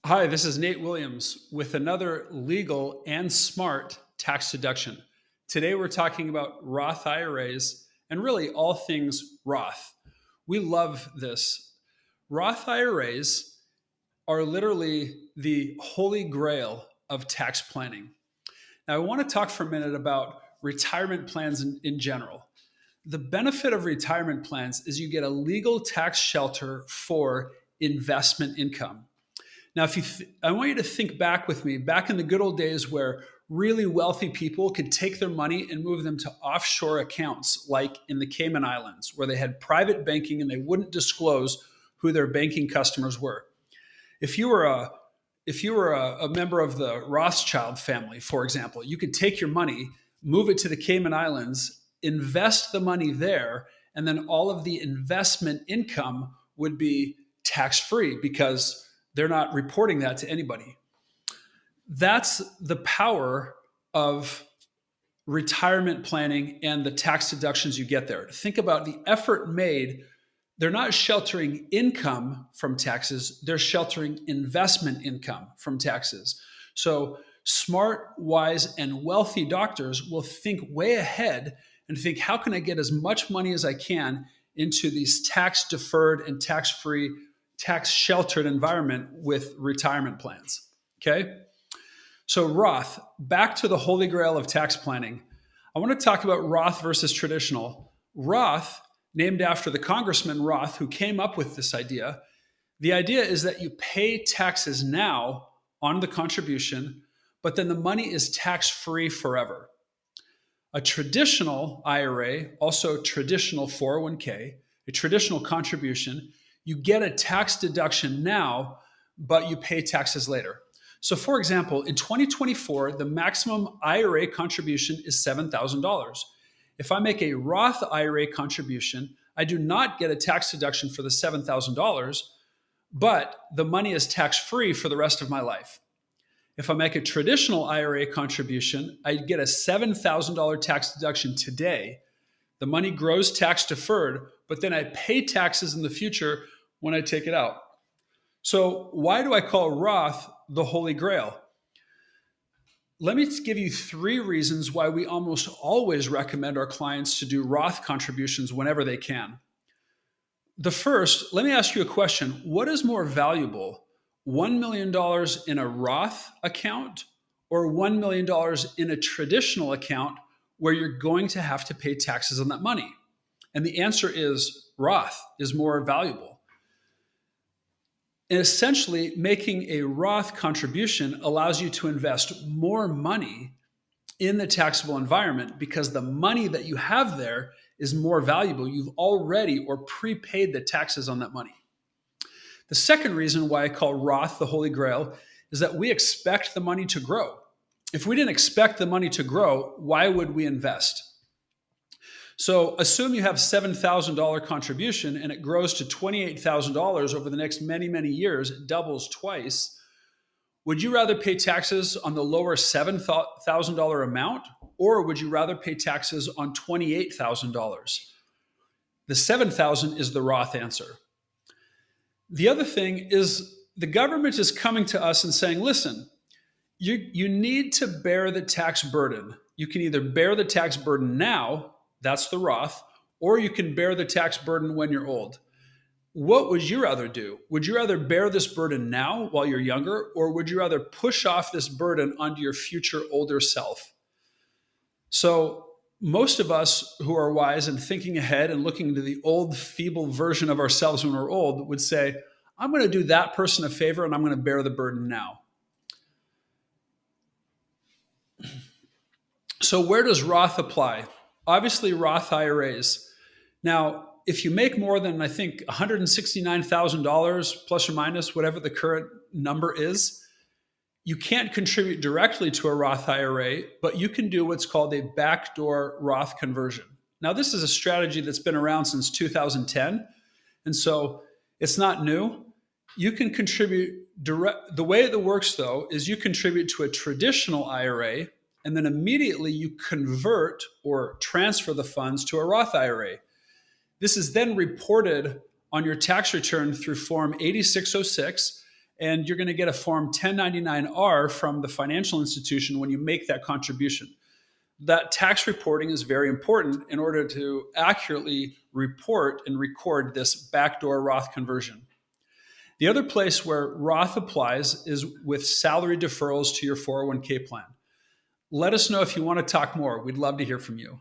Hi, this is Nate Williams with another legal and smart tax deduction. Today we're talking about Roth IRAs and really all things Roth. We love this. Roth IRAs are literally the holy grail of tax planning. Now, I want to talk for a minute about retirement plans in general. The benefit of retirement plans is you get a legal tax shelter for investment income. Now, I want you to think back with me, back in the good old days where really wealthy people could take their money and move them to offshore accounts, like in the Cayman Islands, where they had private banking and they wouldn't disclose who their banking customers were. If you were a if you were a member of the Rothschild family, for example, you could take your money, move it to the Cayman Islands, invest the money there, and then all of the investment income would be tax free because they're not reporting that to anybody. That's the power of retirement planning and the tax deductions you get there. Think about the effort made. They're not sheltering income from taxes, they're sheltering investment income from taxes. So, smart, wise, and wealthy doctors will think way ahead and think, how can I get as much money as I can into these tax deferred and tax free, tax sheltered environment with retirement plans? Okay. So, Roth, back to the holy grail of tax planning. I want to talk about Roth versus traditional. Roth, named after the Congressman Roth who came up with this idea, the idea is that you pay taxes now on the contribution, but then the money is tax free forever. A traditional IRA, also traditional 401k, a traditional contribution, you get a tax deduction now, but you pay taxes later. So, for example, in 2024, the maximum IRA contribution is $7,000. If I make a Roth IRA contribution, I do not get a tax deduction for the $7,000, but the money is tax free for the rest of my life. If I make a traditional IRA contribution, I get a $7,000 tax deduction today. The money grows tax deferred, but then I pay taxes in the future when I take it out. So, why do I call Roth the Holy Grail? Let me give you three reasons why we almost always recommend our clients to do Roth contributions whenever they can. The first, let me ask you a question. What is more valuable, $1 million in a Roth account or $1 million in a traditional account where you're going to have to pay taxes on that money? And the answer is Roth is more valuable. And essentially, making a Roth contribution allows you to invest more money in the taxable environment because the money that you have there is more valuable. You've already or prepaid the taxes on that money. The second reason why I call Roth the Holy Grail is that we expect the money to grow. If we didn't expect the money to grow, why would we invest? So assume you have $7,000 contribution and it grows to $28,000 over the next many, many years. It doubles twice. Would you rather pay taxes on the lower $7,000 amount, or would you rather pay taxes on $28,000? The $7,000 is the Roth answer. The other thing is the government is coming to us and saying, listen, you need to bear the tax burden. You can either bear the tax burden now, that's the Roth, or you can bear the tax burden when you're old. What would you rather do? Would you rather bear this burden now while you're younger, or would you rather push off this burden onto your future older self? So most of us who are wise and thinking ahead and looking into the old, feeble version of ourselves when we're old would say, I'm going to do that person a favor and I'm going to bear the burden now. So where does Roth apply? Obviously, Roth IRAs. Now, if you make more than, I think, $169,000 plus or minus, whatever the current number is, you can't contribute directly to a Roth IRA, but you can do what's called a backdoor Roth conversion. Now, this is a strategy that's been around since 2010, and so it's not new. You can contribute direct. The way it works, though, is you contribute to a traditional IRA, and then immediately you convert or transfer the funds to a Roth IRA. This is then reported on your tax return through Form 8606, And you're going to get a Form 1099-R from the financial institution when you make that contribution. That tax reporting is very important in order to accurately report and record this backdoor Roth conversion. The other place where Roth applies is with salary deferrals to your 401k plan. Let us know if you want to talk more. We'd love to hear from you.